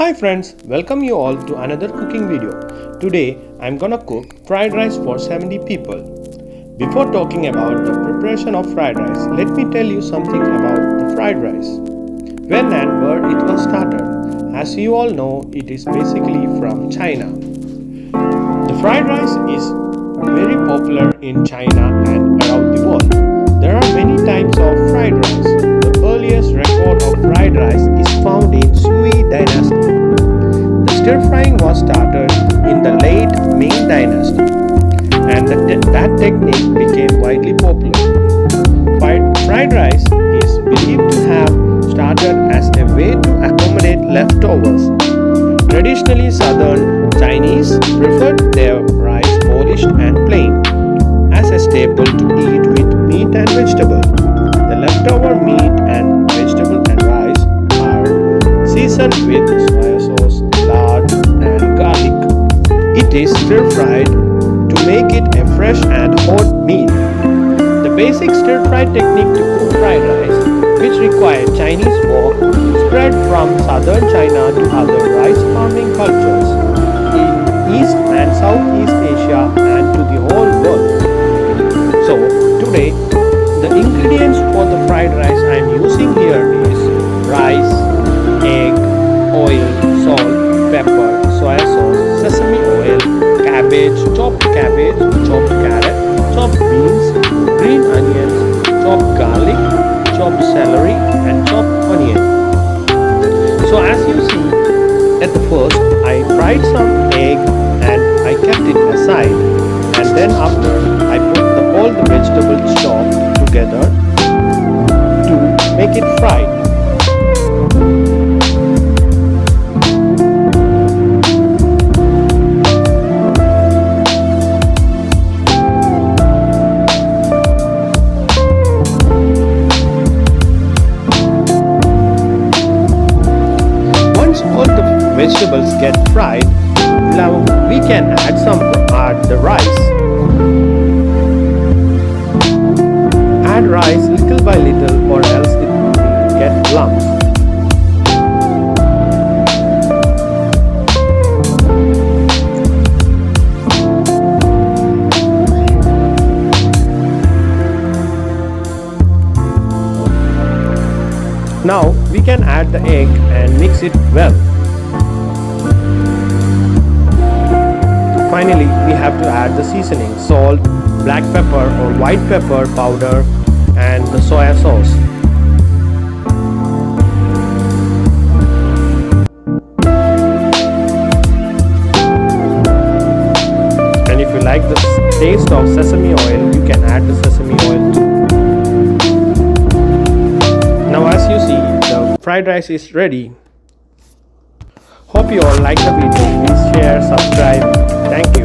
Hi friends, welcome you all to another cooking video. Today I'm gonna cook fried rice for 70 people. Before talking about the preparation of fried rice, let me tell you something about the fried rice. When and where it was started. As you all know, it is basically from China. The fried rice is very popular in China and around the world. There are many types of fried rice. The earliest record of fried rice is found in Sui dynasty. The stir frying was started in the late Ming dynasty, and that technique became widely popular. Fried rice is believed to have started as a way to accommodate leftovers. Traditionally, southern Chinese preferred their rice polished and plain as a staple to eat with meat and vegetable. The leftover meat and vegetable and rice are seasoned with soya sauce, lard and garlic. It is stir-fried to make it a fresh and hot meal. The basic stir-fried technique to cook fried rice, which required Chinese wok, spread from southern China to other rice farming cultures in East and Southeast Asia and to the whole world. So today, the ingredients for the fried rice I am using here is rice, egg, oil, salt, pepper, soya sauce, sesame oil, chopped carrot, chopped beans, green onions, chopped garlic, chopped celery and chopped onion. So as you see, at the first I fried some egg and I kept it aside, and then after I put all the vegetables chopped together to make it fried. Once all the vegetables get fried, now we can add the rice. Add rice little by little or else it will get lumps. Now we can add the egg and mix it well. Finally, we have to add the seasoning, salt, black pepper or white pepper powder and the soya sauce. And if you like the taste of sesame oil, you can add the sesame oil too. Now as you see, the fried rice is ready. Hope you all like the video. Please share, subscribe. Thank you.